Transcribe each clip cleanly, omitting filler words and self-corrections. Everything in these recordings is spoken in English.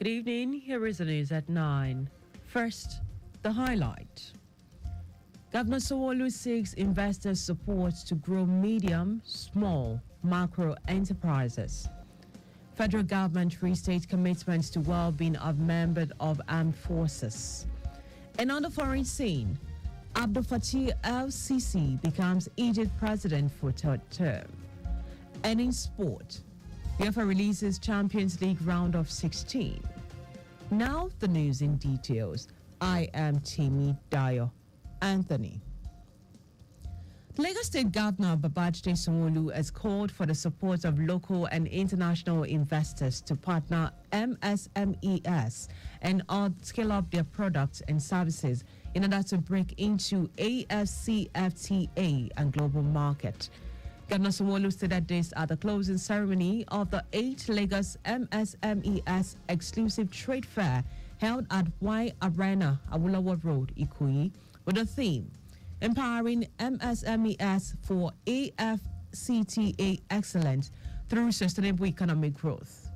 Good evening. Here is the news at 9. First, the highlight. Governor Sanwo-Olu seeks investors' support to grow medium, small, macro enterprises. Federal government restates commitments to well-being of members of armed forces. And on the foreign scene, Abdel Fattah el-Sisi becomes Egypt president for third term. And in sport, UEFA releases Champions League round of 16. Now the news in details. I am Timmy Dayo. Anthony. Lagos State Governor Babajide Sanwo-Olu has called for the support of local and international investors to partner MSMEs and scale up their products and services in order to break into AFCFTA and global market. Governor Sanwo-Olu stated this at the closing ceremony of the 8th Lagos MSMEs Exclusive Trade Fair held at Y Arena, Awolowo Road, Ikoyi, with the theme, Empowering MSMEs for AFCTA Excellence through Sustainable Economic Growth.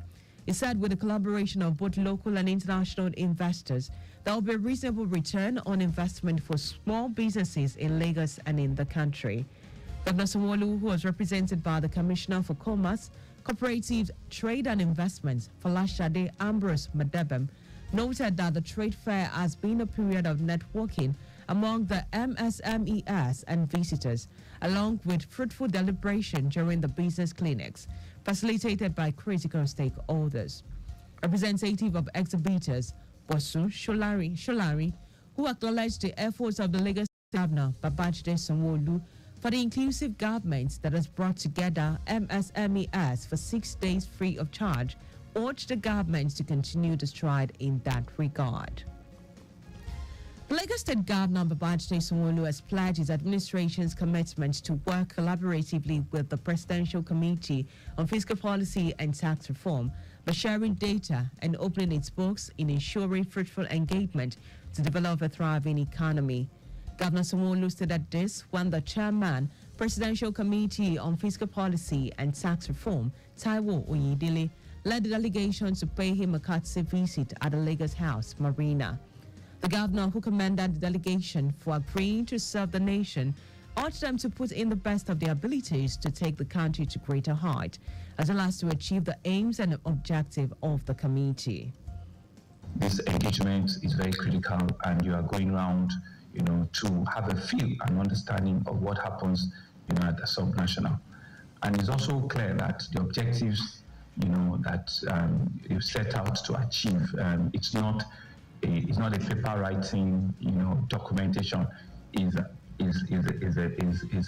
He said with the collaboration of both local and international investors, there will be a reasonable return on investment for small businesses in Lagos and in the country. Governor Sanwo-Olu, who was represented by the Commissioner for Commerce, Cooperative Trade and Investments, Falashade Ambrose Madebem, noted that the trade fair has been a period of networking among the MSMEs and visitors, along with fruitful deliberation during the business clinics, facilitated by critical stakeholders. Representative of exhibitors, Bosu Sholari, who acknowledged the efforts of the Lagos Governor Babajide Sanwo-Olu for the inclusive government that has brought together MSMEs for 6 days free of charge, urged the government to continue the stride in that regard. The Lagos State Governor Babajide Sanwo-Olu has pledged his administration's commitment to work collaboratively with the Presidential Committee on Fiscal Policy and Tax Reform by sharing data and opening its books in ensuring fruitful engagement to develop a thriving economy. Governor Sanwo-Olu stated this when the chairman, Presidential Committee on Fiscal Policy and Tax Reform, Taiwo Oyedele, led the delegation to pay him a courtesy visit at the Lagos House Marina. The governor, who commended the delegation for agreeing to serve the nation, urged them to put in the best of their abilities to take the country to greater height, as well as to achieve the aims and objective of the committee. This engagement is very critical, and you are going around, to have a feel and understanding of what happens, at the subnational. And it's also clear that the objectives, that you set out to achieve, it's not a paper writing, documentation. Is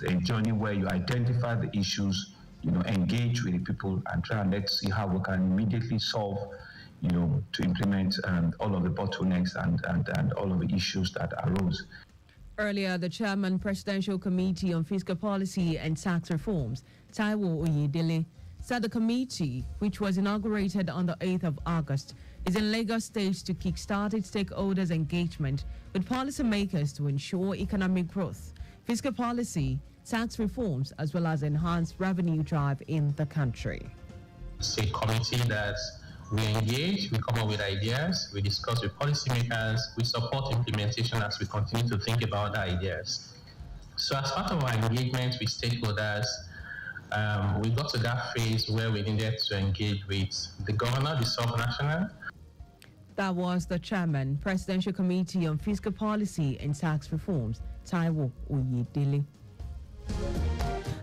a journey where you identify the issues, engage with the people, and try and let's see how we can immediately solve, to implement all of the bottlenecks and all of the issues that arose. Earlier, the chairman, Presidential Committee on Fiscal Policy and Tax Reforms, Taiwo Oyedele, said the committee, which was inaugurated on the 8th of August, is in Lagos State to kickstart its stakeholders' engagement with policymakers to ensure economic growth, fiscal policy, tax reforms, as well as enhanced revenue drive in the country. It's a committee that we engage, we come up with ideas, we discuss with policymakers, we support implementation as we continue to think about the ideas. So as part of our engagement with stakeholders, we got to that phase where we needed to engage with the governor, the subnational. That was the chairman, Presidential Committee on Fiscal Policy and Tax Reforms, Taiwo Oyedele.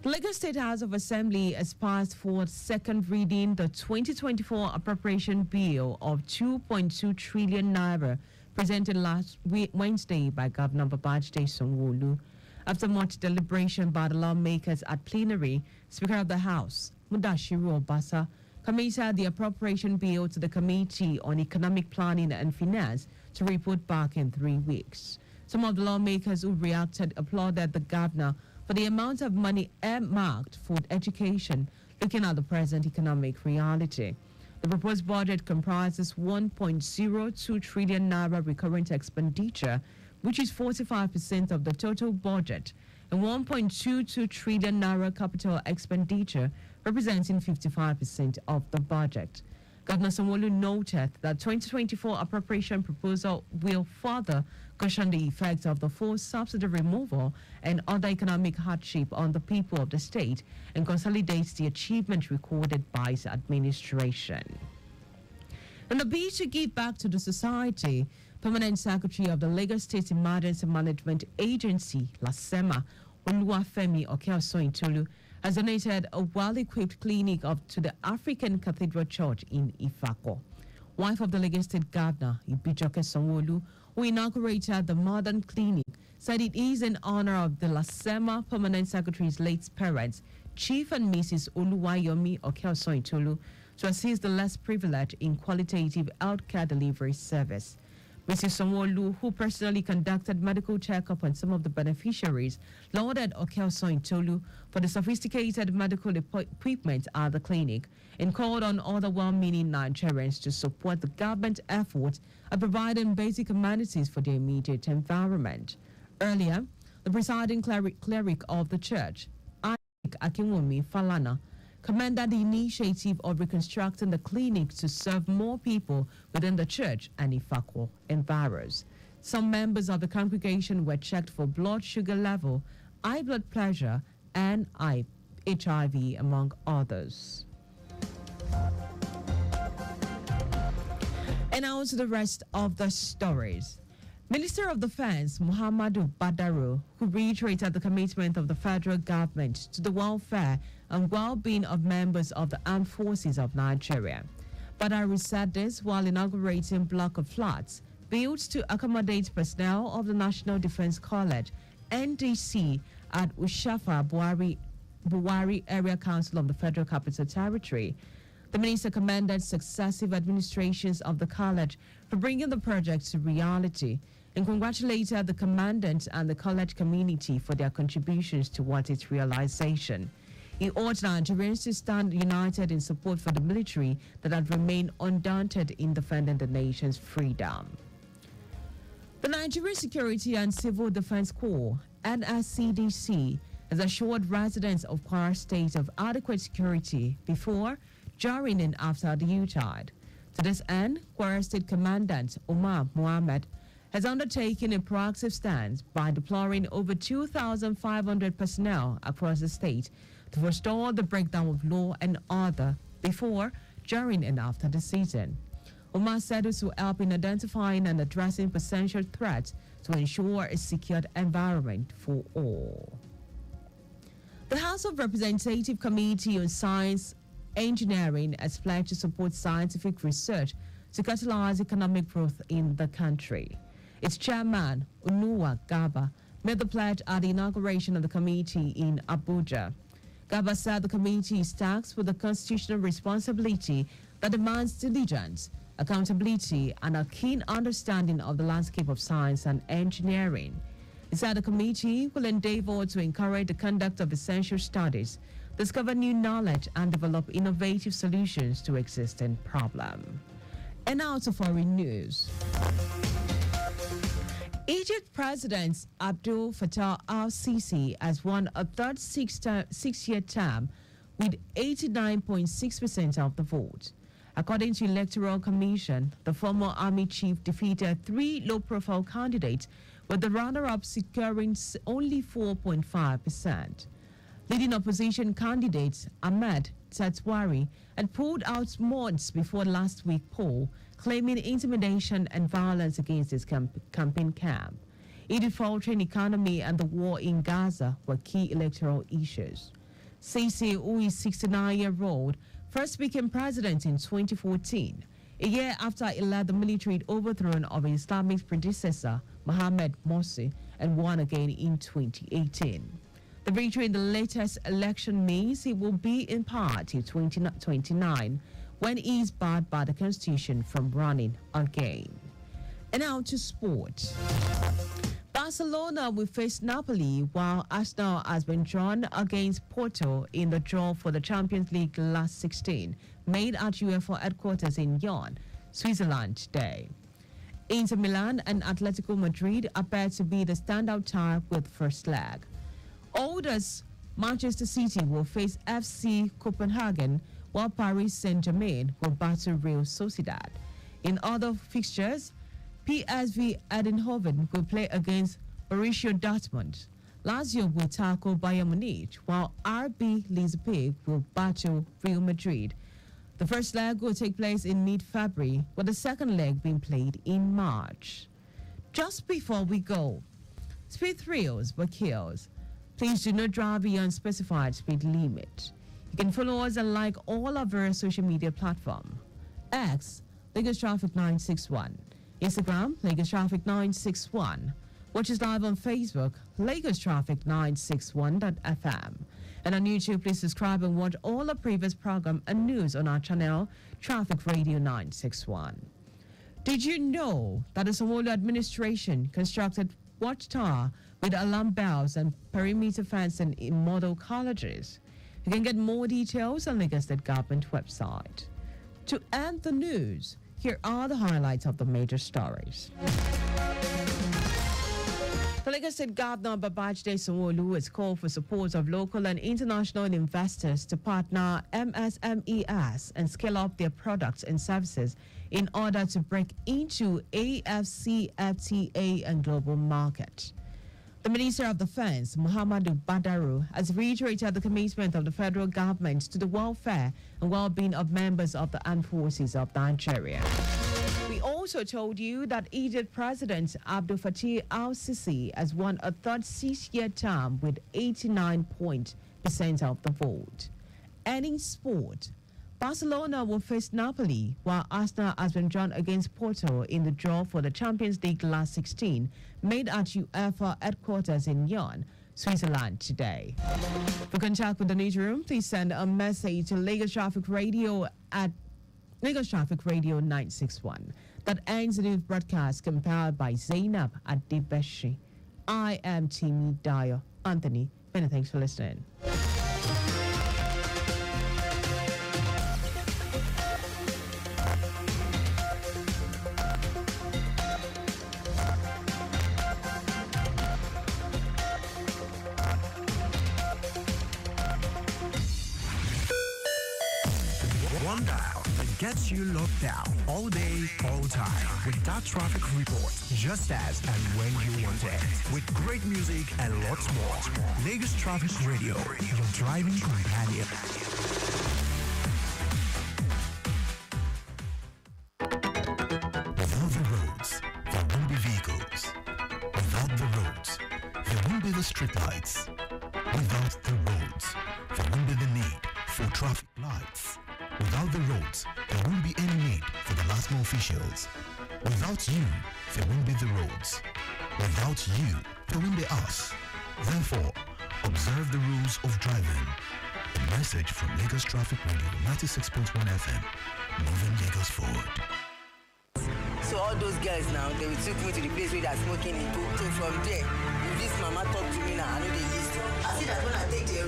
The Lagos State House of Assembly has passed for second reading the 2024 appropriation bill of 2.2 trillion naira presented last Wednesday by Governor Babajide Sanwo-Olu. After much deliberation by the lawmakers at plenary, Speaker of the House, Mudashiru Obasa, committed the appropriation bill to the Committee on Economic Planning and Finance to report back in 3 weeks. Some of the lawmakers who reacted applauded the governor for the amount of money earmarked for education, looking at the present economic reality. The proposed budget comprises 1.02 trillion naira recurrent expenditure, which is 45% of the total budget, and 1.22 trillion naira capital expenditure, representing 55% of the budget. Governor Sanwo-Olu noted that 2024 appropriation proposal will further cushion the effects of the forced subsidy removal and other economic hardship on the people of the state and consolidates the achievement recorded by its administration. In the bid to give back to the society, Permanent Secretary of the Lagos State Emergency Management Agency, LASEMA, Oluwafemi Okeosointolu, has donated a well-equipped clinic to the African Cathedral Church in Ifako. Wife of the Lagos State Governor, Ibijoke Sanwo-Olu, who inaugurated the modern clinic, said it is in honor of the LASEMA Permanent Secretary's late parents, Chief and Mrs. Oluwayomi Okeosointolu, to assist the less privileged in qualitative healthcare delivery service. Mrs. Sanwo-Olu, who personally conducted medical checkup on some of the beneficiaries, lauded Okeosointolu for the sophisticated medical equipment at the clinic and called on other well-meaning Nigerians to support the government efforts at providing basic amenities for their immediate environment. Earlier, the presiding cleric of the church, Akinwumi Falana, commended the initiative of reconstructing the clinic to serve more people within the church and Ifako environs. Some members of the congregation were checked for blood sugar level, high blood pressure, and HIV, among others. And now to the rest of the stories. Minister of Defense Muhammadu Badaru, who reiterated the commitment of the federal government to the welfare and well-being of members of the armed forces of Nigeria. Badaru said this while inaugurating a block of flats built to accommodate personnel of the National Defense College, NDC, at Ushafa Buwari Area Council of the Federal Capital Territory. The minister commended successive administrations of the college for bringing the project to reality and congratulated the commandant and the college community for their contributions towards its realization. He urged Nigerians to stand united in support for the military that had remained undaunted in defending the nation's freedom. The Nigerian Security and Civil Defense Corps, NSCDC, has assured residents of Kwara State of adequate security before, during, and after the Utide. To this end, Kwara State Commandant Omar Mohammed has undertaken a proactive stance by deploying over 2,500 personnel across the state to forestall the breakdown of law and order before, during, and after the season. Omar said this will help in identifying and addressing potential threats to ensure a secured environment for all. The House of Representative Committee on Science Engineering has pledged to support scientific research to catalyze economic growth in the country. Its chairman, Unuwa Gaba, made the pledge at the inauguration of the committee in Abuja. Gaba said the committee is tasked with a constitutional responsibility that demands diligence, accountability, and a keen understanding of the landscape of science and engineering. He said the committee will endeavor to encourage the conduct of essential studies, discover new knowledge, and develop innovative solutions to existing problems. And now to foreign news. Egypt President Abdel Fattah al-Sisi has won a third six-year term with 89.6% of the vote. According to Electoral Commission, the former army chief defeated three low-profile candidates, with the runner-up securing only 4.5%. Leading opposition candidate Ahmed Tatwari had pulled out months before last week's poll, claiming intimidation and violence against his campaign camp. A defaulting economy and the war in Gaza were key electoral issues. Sisi, who is 69-year-old, first became president in 2014, a year after he led the military overthrow of his Islamic predecessor, Mohamed Morsi, and won again in 2018. The victory in the latest election means he will be in power till 2029, when he is barred by the Constitution from running again. And now to sport. Barcelona will face Napoli, while Arsenal has been drawn against Porto in the draw for the Champions League last 16, made at UEFA headquarters in Lyon, Switzerland today. Inter Milan and Atletico Madrid appear to be the standout tie with first leg. Oldest Manchester City will face FC Copenhagen, while Paris Saint-Germain will battle Real Sociedad. In other fixtures, PSV Eindhoven will play against Borussia Dortmund. Lazio will tackle Bayern Munich, while RB Leipzig will battle Real Madrid. The first leg will take place in mid-February, with the second leg being played in March. Just before we go, speed thrills but kills. Please do not drive beyond specified speed limit. You can follow us and like all of our social media platforms. X, Lagos Traffic 961. Instagram, Lagos Traffic 961. Watch us live on Facebook, Lagos Traffic 961.fm. And on YouTube, please subscribe and watch all our previous program and news on our channel, Traffic Radio 961. Did you know that the Sanwo-Olu administration constructed watchtower with alarm bells and perimeter fencing in model colleges? You can get more details on Lagos State Government website. To end the news, here are the highlights of the major stories. The Lagos State Governor Babajide Sanwo-Olu has called for support of local and international investors to partner MSMEs and scale up their products and services in order to break into AfCFTA and global market. The Minister of Defense, Muhammadu Badaru, has reiterated the commitment of the federal government to the welfare and well-being of members of the armed forces of Nigeria. We also told you that Egypt President Abdel Fattah al-Sisi has won a third 6-year term with 89% of the vote. And in sport, Barcelona will face Napoli, while Arsenal has been drawn against Porto in the draw for the Champions League last 16, made at UEFA headquarters in Lyon, Switzerland today. For contact with the newsroom, please send a message to Lagos Traffic Radio at Lagos Traffic Radio 961. That ends the news broadcast compiled by Zainab Adebeshi. I am Timmy Dayo. Anthony, many thanks for listening. One dial that gets you locked down all day, all time with that traffic report just as and when you want it. With great music and lots more. Lagos Traffic Radio, your driving companion. Without the roads, there won't be vehicles. Without the roads, there won't be the streetlights. Without the roads, there won't be the need for traffic lights. Without the roads, there won't be any need for the last mile officials. Without you, there won't be the roads. Without you, there won't be us. Therefore, observe the rules of driving. A message from Lagos Traffic Radio 96.1 FM, moving Lagos forward. So all those guys now, they will took me to the place where they're smoking in coke. So from there, if this mama talk to me now, I know they listen. I see that when I take the